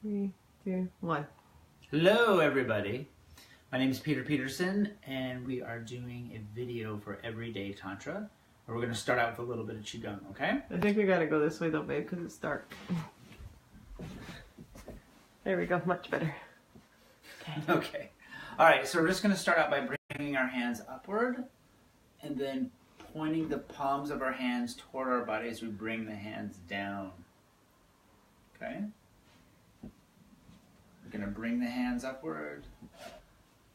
3, 2, 1. Hello everybody, my name is Peter Petersen and we are doing a video for Everyday Tantra. We're going to start out with a little bit of Qigong, okay? I think we gotta go this way though, babe, because it's dark. There we go, much better. Okay. Alright, so we're just going to start out by bringing our hands upward and then pointing the palms of our hands toward our body as we bring the hands down. Okay? We're going to bring the hands upward.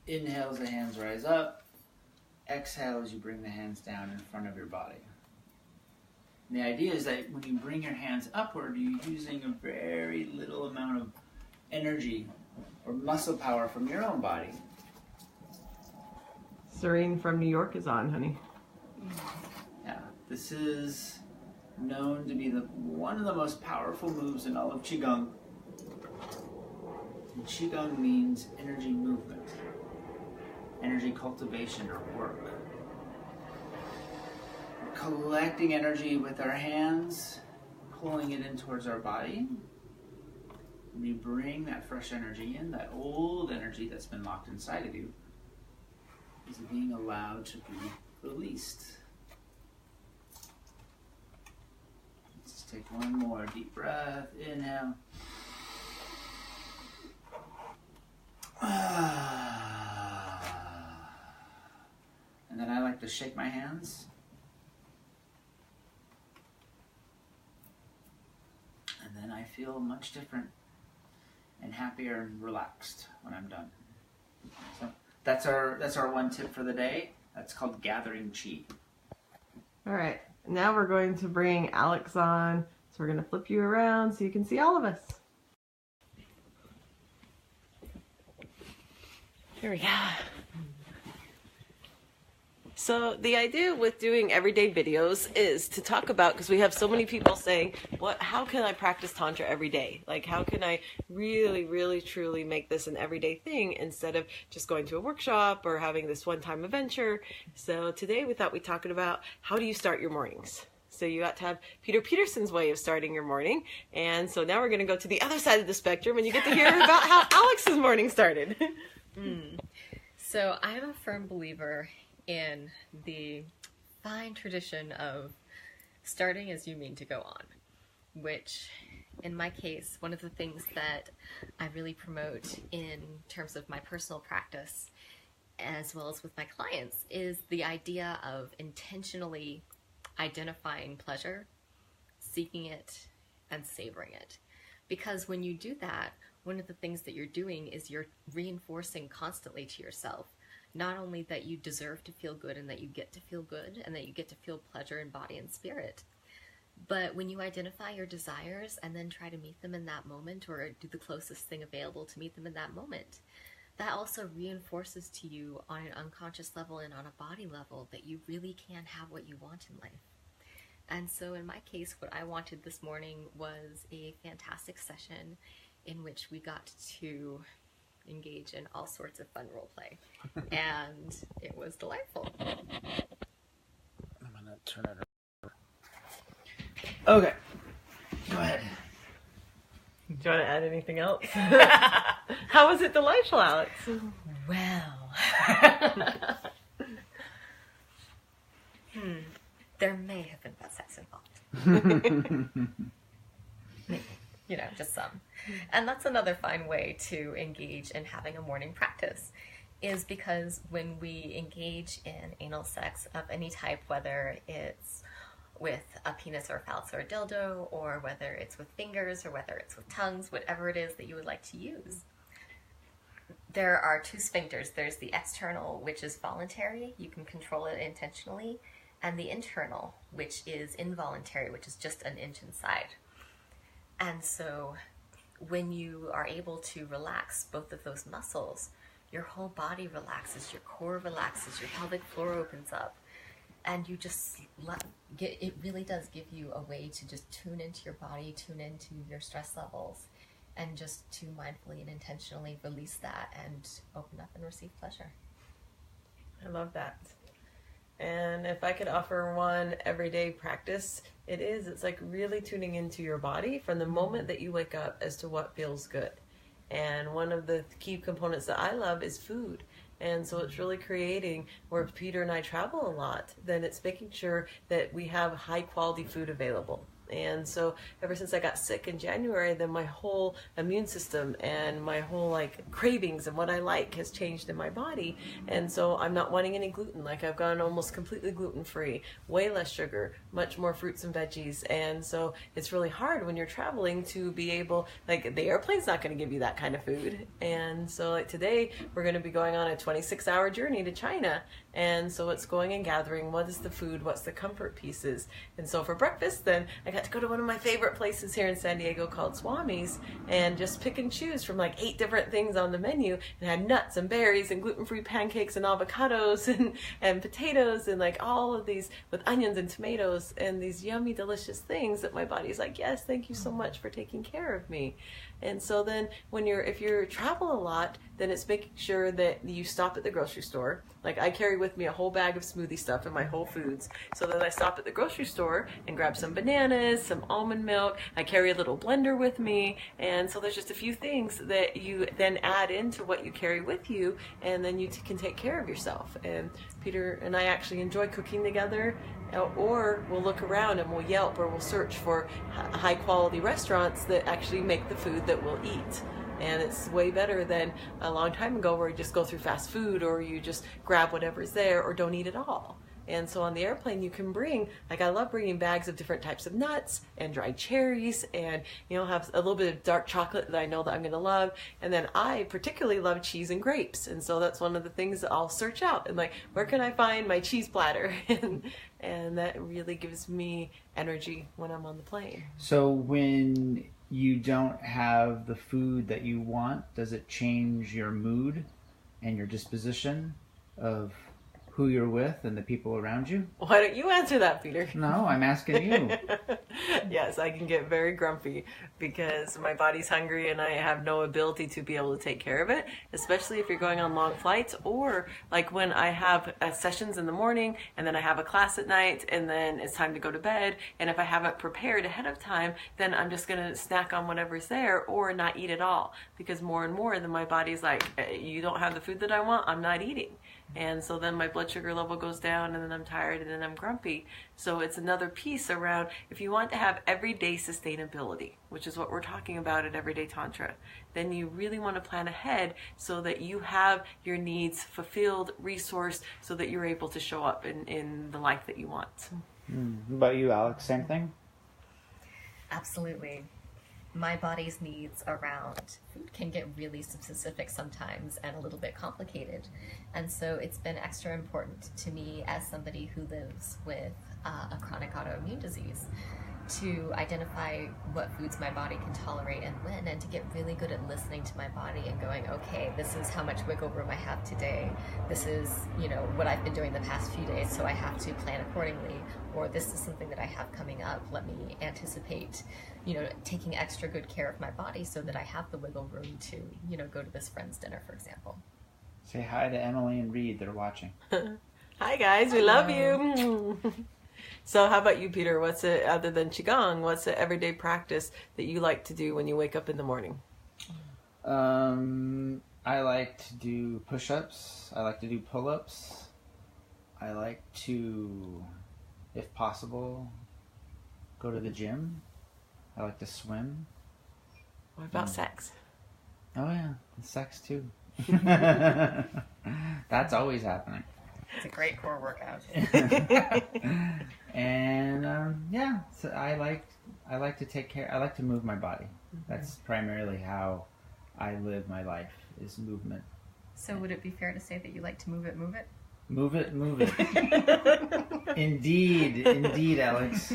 Inhale as the hands rise up. Exhale as you bring the hands down in front of your body. And the idea is that when you bring your hands upward, you're using a very little amount of energy or muscle power from your own body. Serene from New York is on, honey. Yeah, this is known to be one of the most powerful moves in all of Qigong. And Qigong means energy movement, energy cultivation or work. We're collecting energy with our hands, pulling it in towards our body. We bring that fresh energy in, that old energy that's been locked inside of you is being allowed to be released. Let's take one more deep breath. Inhale. And then I like to shake my hands. And then I feel much different and happier and relaxed when I'm done. So that's our one tip for the day. That's called gathering chi. All right, now we're going to bring Alex on. So we're going to flip you around so you can see all of us. Here we go. So the idea with doing everyday videos is to talk about, because we have so many people saying, how can I practice Tantra every day? Like, how can I really, really, truly make this an everyday thing instead of just going to a workshop or having this one-time adventure? So today we thought we'd talk about how do you start your mornings? So you got to have Peter Petersen's way of starting your morning. And so now we're going to go to the other side of the spectrum and you get to hear about how Alex's morning started. So I'm a firm believer in the fine tradition of starting as you mean to go on, which in my case, one of the things that I really promote in terms of my personal practice as well as with my clients is the idea of intentionally identifying pleasure, seeking it, and savoring it. Because when you do that, one of the things that you're doing is you're reinforcing constantly to yourself not only that you deserve to feel good and that you get to feel good and that you get to feel pleasure in body and spirit, but when you identify your desires and then try to meet them in that moment or do the closest thing available to meet them in that moment, that also reinforces to you on an unconscious level and on a body level that you really can have what you want in life. And so in my case, what I wanted this morning was a fantastic session in which we got to engage in all sorts of fun role play, and it was delightful. I'm gonna turn it over. Okay, go ahead. Do you want to add anything else? How was it delightful, Alex? Well, there may have been sex involved. Maybe. You know, just some. And that's another fine way to engage in having a morning practice, is because when we engage in anal sex of any type, whether it's with a penis or a phallus or a dildo, or whether it's with fingers or whether it's with tongues, whatever it is that you would like to use, there are two sphincters. There's the external, which is voluntary, you can control it intentionally, and the internal, which is involuntary, which is just an inch inside. And so when you are able to relax both of those muscles, your whole body relaxes, your core relaxes, your pelvic floor opens up, and you just it really does give you a way to just tune into your body, tune into your stress levels, and just to mindfully and intentionally release that and open up and receive pleasure. I love that. And if I could offer one everyday practice, it's like really tuning into your body from the moment that you wake up as to what feels good. And one of the key components that I love is food. And so it's really creating, where Peter and I travel a lot, then it's making sure that we have high quality food available. And so ever since I got sick in January, then my whole immune system and my whole like cravings and what I like has changed in my body. And so I'm not wanting any gluten. Like I've gone almost completely gluten free, way less sugar, much more fruits and veggies. And so it's really hard when you're traveling to be able, like the airplane's not going to give you that kind of food. And so like today we're going to be going on a 26-hour journey to China. And so it's going and gathering what is the food, what's the comfort pieces. And so for breakfast then I got to go to one of my favorite places here in San Diego called Swami's and just pick and choose from like 8 different things on the menu, and had nuts and berries and gluten-free pancakes and avocados and potatoes and like all of these with onions and tomatoes and these yummy delicious things that my body's like, yes, thank you so much for taking care of me. And so then if you travel a lot, then it's making sure that you stop at the grocery store. Like I carry with me a whole bag of smoothie stuff and my Whole Foods. So then I stop at the grocery store and grab some bananas, some almond milk. I carry a little blender with me. And so there's just a few things that you then add into what you carry with you, and then you can take care of yourself. And Peter and I actually enjoy cooking together, or we'll look around and we'll Yelp or we'll search for high quality restaurants that actually make the food that we'll eat. And it's way better than a long time ago where you just go through fast food or you just grab whatever's there or don't eat at all. And so on the airplane you can bring, like I love bringing bags of different types of nuts and dried cherries and, have a little bit of dark chocolate that I know that I'm going to love. And then I particularly love cheese and grapes. And so that's one of the things that I'll search out and like, where can I find my cheese platter? And that really gives me energy when I'm on the plane. So when you don't have the food that you want, does it change your mood and your disposition of who you're with and the people around you? Why don't you answer that, Peter? No, I'm asking you. Yes, I can get very grumpy because my body's hungry and I have no ability to be able to take care of it, especially if you're going on long flights, or like when I have sessions in the morning and then I have a class at night and then it's time to go to bed, and if I haven't prepared ahead of time, then I'm just going to snack on whatever's there or not eat at all, because more and more then my body's like, you don't have the food that I want, I'm not eating. And so then my blood sugar level goes down and then I'm tired and then I'm grumpy. So it's another piece around, if you want to have everyday sustainability, which is what we're talking about at Everyday Tantra, then you really want to plan ahead so that you have your needs fulfilled, resourced, so that you're able to show up in the life that you want. What about you, Alex? Same thing? Absolutely. My body's needs around food can get really specific sometimes and a little bit complicated. And so it's been extra important to me as somebody who lives with a chronic autoimmune disease to identify what foods my body can tolerate and when, and to get really good at listening to my body and going, okay, this is how much wiggle room I have today. This is, what I've been doing the past few days, so I have to plan accordingly. Or this is something that I have coming up. Let me anticipate, taking extra good care of my body so that I have the wiggle room to, go to this friend's dinner, for example. Say hi to Emily and Reed. They're watching. Hi, guys. We love you. So how about you, Peter? What's it, other than Qigong, what's an everyday practice that you like to do when you wake up in the morning? I like to do push-ups. I like to do pull-ups. I like to, if possible, go to the gym. I like to swim. What about sex? Oh yeah, sex too. That's always happening. It's a great core workout. And so I like to take care. I like to move my body. Mm-hmm. That's primarily how I live my life, is movement. So would it be fair to say that you like to move it? Move it. Indeed, Alex.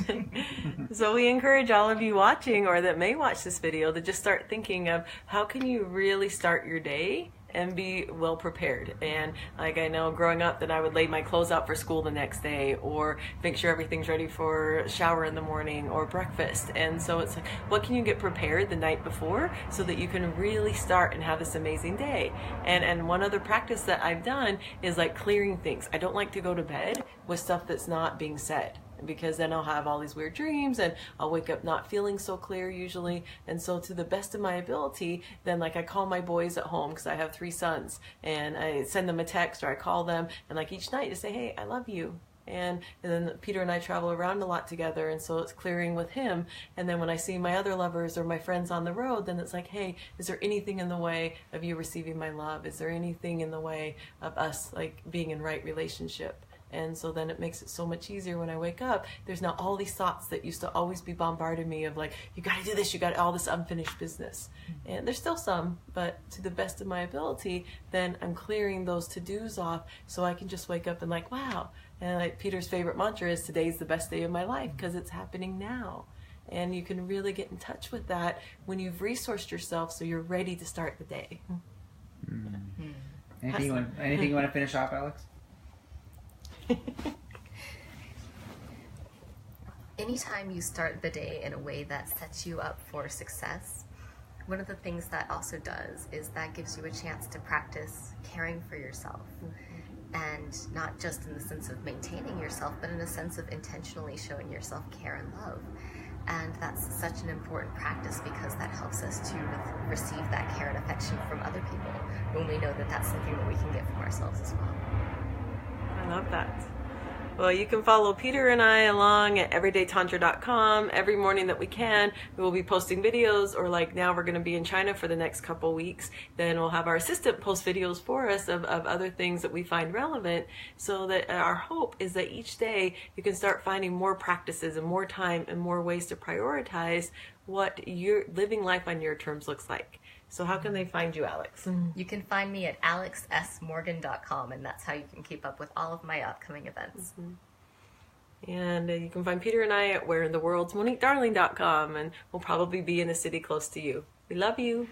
So we encourage all of you watching or that may watch this video to just start thinking of how can you really start your day and be well prepared. And like, I know growing up that I would lay my clothes out for school the next day, or make sure everything's ready for shower in the morning or breakfast. And so it's like, what can you get prepared the night before so that you can really start and have this amazing day? And one other practice that I've done is like clearing things. I don't like to go to bed with stuff that's not being said, because then I'll have all these weird dreams and I'll wake up not feeling so clear usually. And so to the best of my ability, then like I call my boys at home, because I have 3 sons, and I send them a text or I call them, and like each night to say, hey, I love you. And then Peter and I travel around a lot together, and so it's clearing with him. And then when I see my other lovers or my friends on the road, then it's like, hey, is there anything in the way of you receiving my love? Is there anything in the way of us like being in right relationship? And so then it makes it so much easier when I wake up. There's not all these thoughts that used to always be bombarding me of like, you got to do this, you got all this unfinished business. And there's still some, but to the best of my ability, then I'm clearing those to-dos off so I can just wake up and like, wow. And like Peter's favorite mantra is, today's the best day of my life, because it's happening now. And you can really get in touch with that when you've resourced yourself so you're ready to start the day. Anything you want to finish off, Alex? Anytime you start the day in a way that sets you up for success, one of the things that also does is that gives you a chance to practice caring for yourself. And not just in the sense of maintaining yourself, but in a sense of intentionally showing yourself care and love. And that's such an important practice, because that helps us to receive that care and affection from other people when we know that that's something that we can get from ourselves as well. I love that. Well, you can follow Peter and I along at everydaytantra.com. Every morning that we can, we will be posting videos, or like now we're going to be in China for the next couple weeks. Then we'll have our assistant post videos for us of other things that we find relevant, so that our hope is that each day you can start finding more practices and more time and more ways to prioritize what your living life on your terms looks like. So how can they find you, Alex? You can find me at alexsmorgan.com, and that's how you can keep up with all of my upcoming events. And you can find Peter and I at whereintheworldsmoniquedarling.com, and we'll probably be in a city close to you. We love you.